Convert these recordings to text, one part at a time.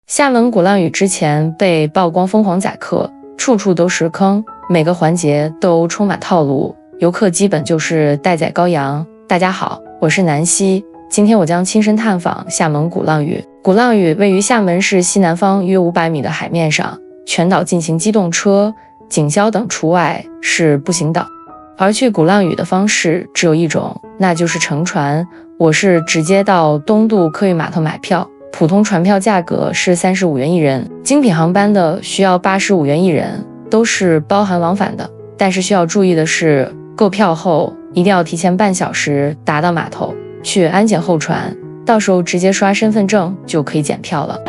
厦门鼓浪屿之前被曝光疯狂宰客，处处都是坑，每个环节都充满套路，游客基本就是待宰羔羊。大家好，我是南希，今天我将亲身探访厦门鼓浪屿。鼓浪屿位于厦门市西南方约500米的海面上，全岛进行机动车、警消等除外是步行岛。而去鼓浪屿的方式只有一种，那就是乘船。我是直接到东渡客运码头买票，普通船票价格是35元一人，精品航班的需要85元一人，都是包含往返的。但是需要注意的是，购票后一定要提前半小时达到码头去安检候船，到时候直接刷身份证就可以检票了。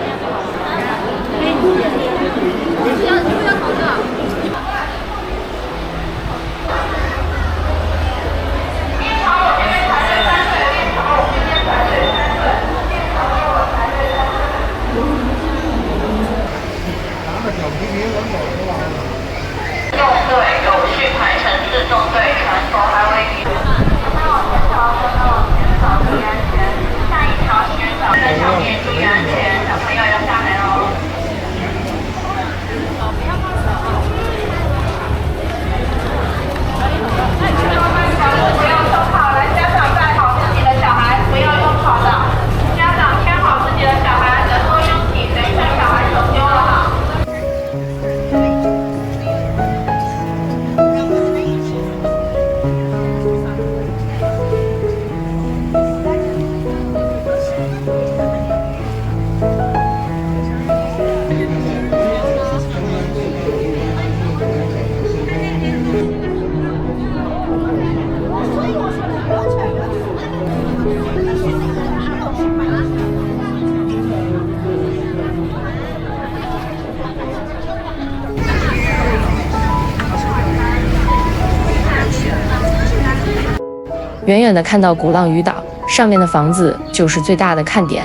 远远的看到鼓浪屿岛，上面的房子就是最大的看点。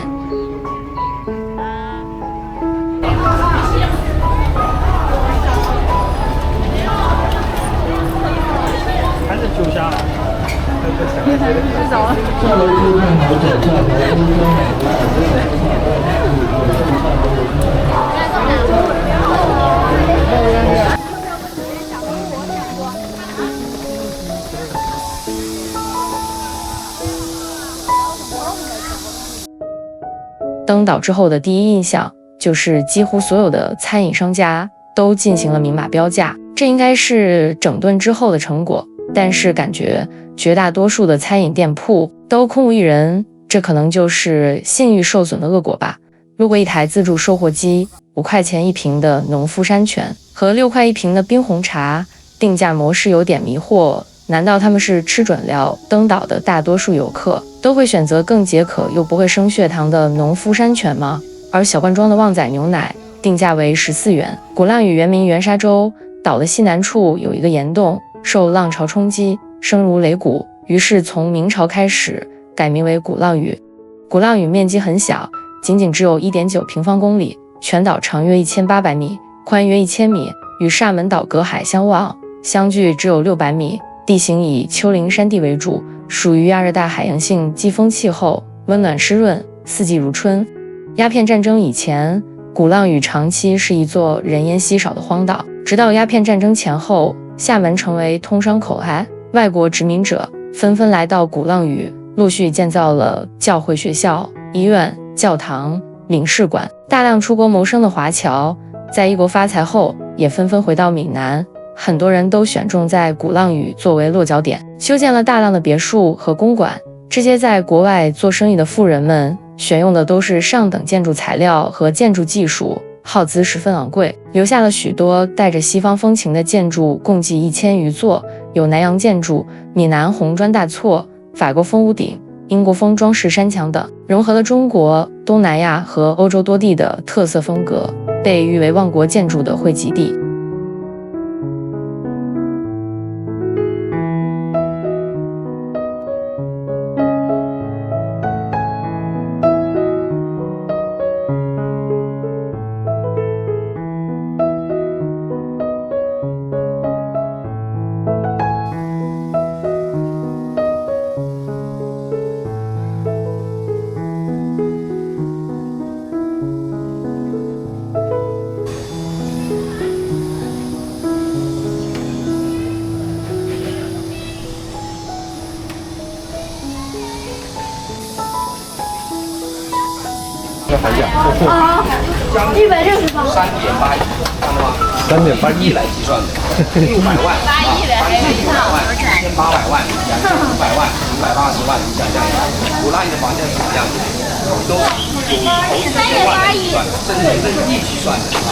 还是酒下了。知道了。登岛之后的第一印象就是几乎所有的餐饮商家都进行了明码标价，这应该是整顿之后的成果，但是感觉绝大多数的餐饮店铺都空无一人，这可能就是信誉受损的恶果吧。路过一台自助售货机，5块钱一瓶的农夫山泉和6块一瓶的冰红茶，定价模式有点迷惑，难道他们是吃准了登岛的大多数游客都会选择更解渴又不会升血糖的农夫山泉吗？而小罐装的旺仔牛奶定价为14元。鼓浪屿原名元沙洲，岛的西南处有一个岩洞，受浪潮冲击声如擂鼓，于是从明朝开始改名为鼓浪屿。鼓浪屿面积很小，仅仅只有 1.9平方公里，全岛长约1800米，宽约1000米，与厦门岛隔海相望，相距只有600米，地形以丘陵山地为主，属于亚热带海洋性季风气候，温暖湿润，四季如春。鸦片战争以前，鼓浪屿长期是一座人烟稀少的荒岛，直到鸦片战争前后，厦门成为通商口岸，外国殖民者纷纷来到鼓浪屿，陆续建造了教会学校、医院、教堂、领事馆。大量出国谋生的华侨在异国发财后也纷纷回到闽南，很多人都选中在鼓浪屿作为落脚点，修建了大量的别墅和公馆。这些在国外做生意的富人们选用的都是上等建筑材料和建筑技术，耗资十分昂贵，留下了许多带着西方风情的建筑，共计1000余座，有南洋建筑、闽南红砖大错、法国风屋顶、英国风装饰山墙等，融合了中国、东南亚和欧洲多地的特色风格，被誉为万国建筑的汇集地。房价。啊，160方。3.8亿来计算的，600万啊，3600万，1800万，2500万，580万，你想象一下，鼓浪屿的房价是什么样子？都有万计算的，甚至有亿计算的啊。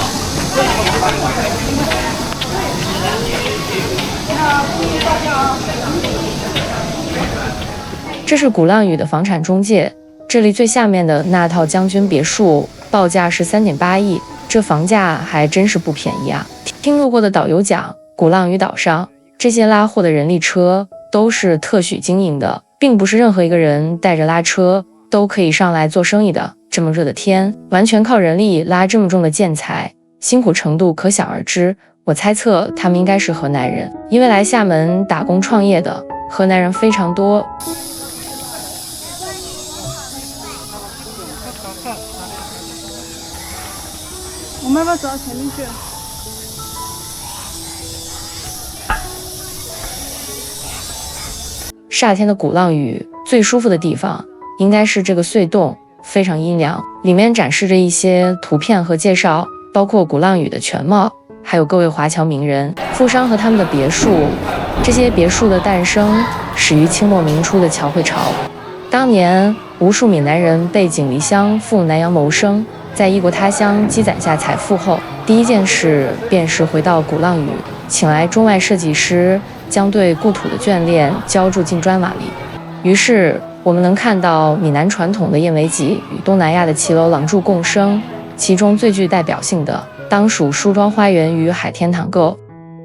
这是鼓浪屿的房产中介，这里最下面的那套将军别墅报价是3.8亿，这房价还真是不便宜啊！听路过的导游讲，鼓浪屿岛上这些拉货的人力车都是特许经营的，并不是任何一个人带着拉车都可以上来做生意的。这么热的天，完全靠人力拉这么重的建材，辛苦程度可想而知。我猜测他们应该是河南人，因为来厦门打工创业的河南人非常多。我们要不要走到前面去？夏天的鼓浪屿最舒服的地方应该是这个隧洞，非常阴凉，里面展示着一些图片和介绍，包括鼓浪屿的全貌，还有各位华侨名人、富商和他们的别墅。这些别墅的诞生始于清末明初的侨汇潮，当年无数闽南人背井离乡赴南洋谋生，在异国他乡积攒下财富后，第一件事便是回到鼓浪屿，请来中外设计师，将对故土的眷恋浇筑进砖瓦里。于是我们能看到闽南传统的燕尾脊与东南亚的骑楼廊柱共生，其中最具代表性的当属梳妆花园与海天堂构。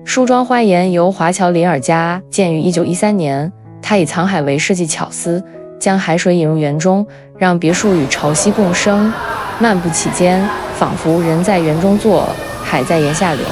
梳妆花园由华侨林尔家建于1913年，他以藏海为设计巧思，将海水引入园中，让别墅与潮汐共生，漫步其间，仿佛人在园中坐，海在檐下流。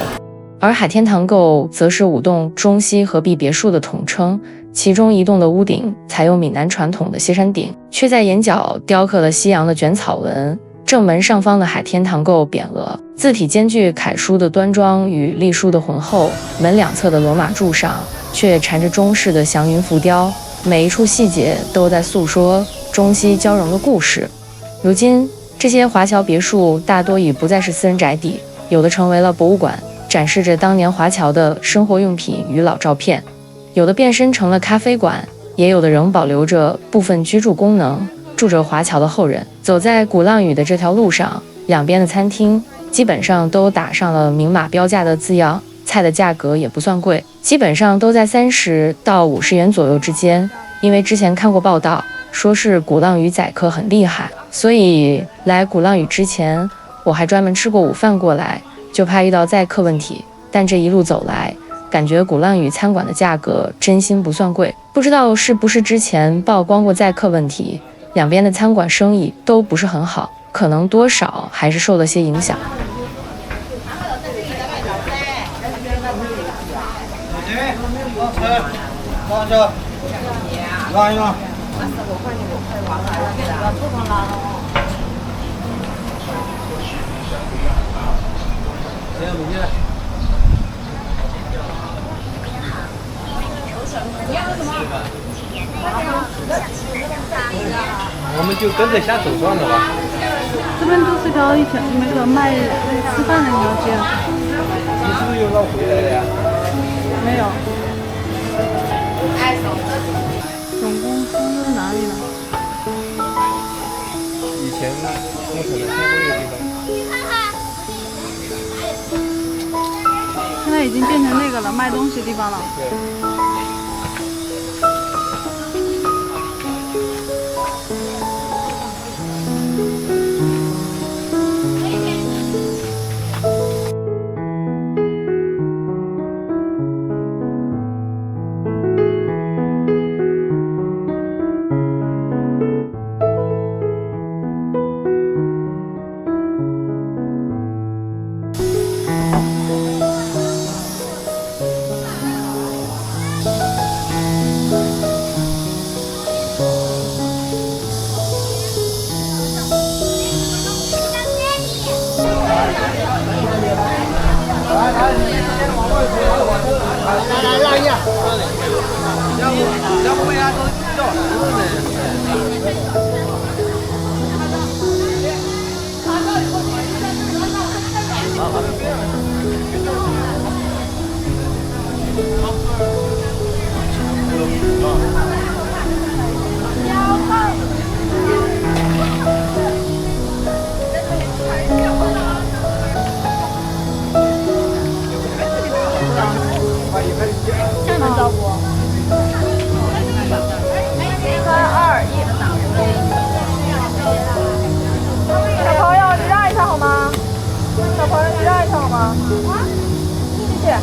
而海天堂构则是5栋中西合璧别墅的统称，其中一栋的屋顶采用闽南传统的歇山顶，却在檐角雕刻了西洋的卷草纹。正门上方的海天堂构匾额字体兼具楷书的端庄与隶书的浑厚，门两侧的罗马柱上却缠着中式的祥云浮雕，每一处细节都在诉说中西交融的故事。如今这些华侨别墅大多已不再是私人宅邸，有的成为了博物馆，展示着当年华侨的生活用品与老照片，有的变身成了咖啡馆，也有的仍保留着部分居住功能，住着华侨的后人。走在鼓浪屿的这条路上，两边的餐厅基本上都打上了明码标价的字样，菜的价格也不算贵，基本上都在30到50元左右之间。因为之前看过报道，说是鼓浪屿宰客很厉害，所以来鼓浪屿之前，我还专门吃过午饭过来，就怕遇到宰客问题。但这一路走来，感觉鼓浪屿餐馆的价格真心不算贵，不知道是不是之前曝光过宰客问题，两边的餐馆生意都不是很好，可能多少还是受了些影响。拉一拉。我们就跟着瞎走算了吧。这边都是条那个卖吃饭的一条街。你是不是又绕回来了呀？没有。总公司是哪里呢？以前工厂的开会的地方。现在已经变成那个了，卖东西的地方了。对。来让一下，要不为啥都叫？这能照顾？3、2、1，小朋友，你让一下好吗？小朋友，你让一下好吗？谢谢。3、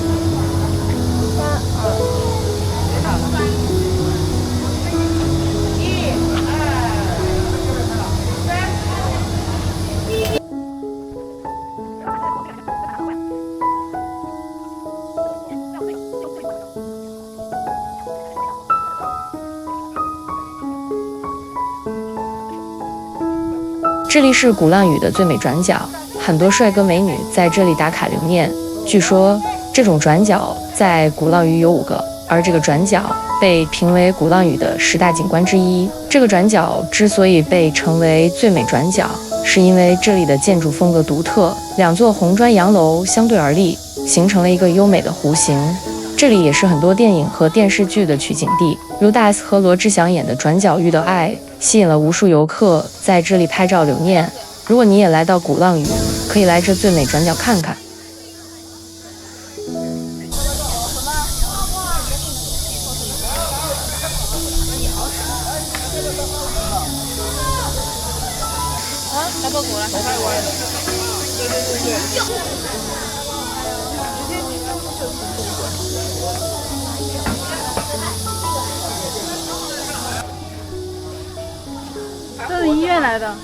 这里是鼓浪屿的最美转角，很多帅哥美女在这里打卡留念。据说这种转角在鼓浪屿有5个，而这个转角被评为鼓浪屿的10大景观之一。这个转角之所以被称为最美转角，是因为这里的建筑风格独特，2座红砖洋楼相对而立，形成了一个优美的弧形。这里也是很多电影和电视剧的取景地，如大 S 和罗志祥演的《转角遇到爱》，吸引了无数游客在这里拍照留念。如果你也来到鼓浪屿，可以来这最美转角看看。来破鼓了，这是医院来的。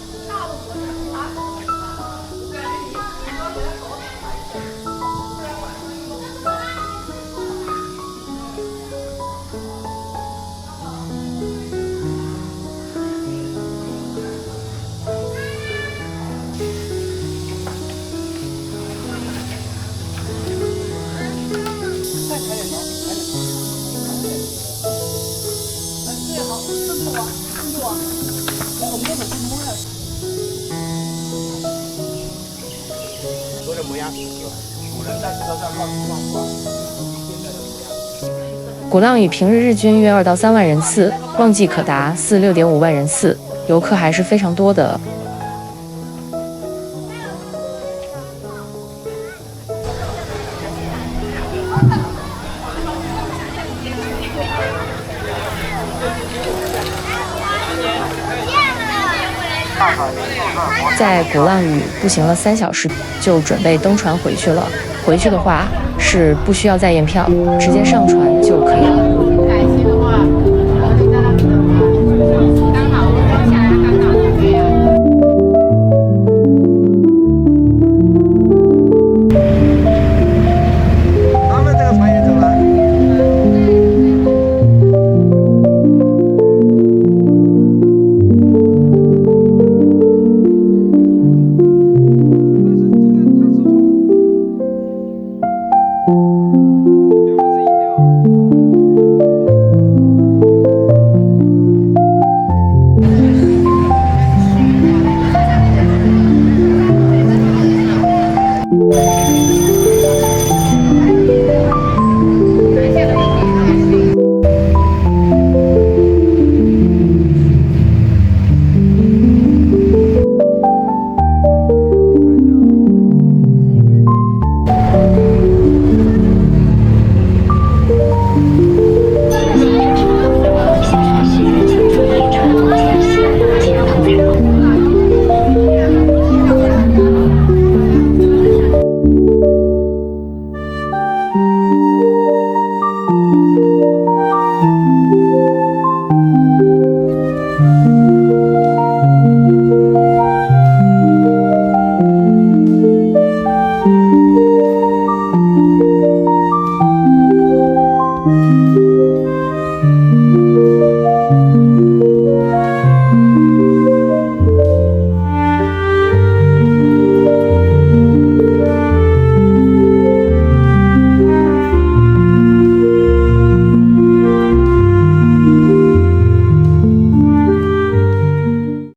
鼓浪屿平日日均约2到3万人次，旺季可达4、6.5万人次，游客还是非常多的。在鼓浪屿步行了3小时，就准备登船回去了。回去的话是不需要再验票，直接上船就可以了。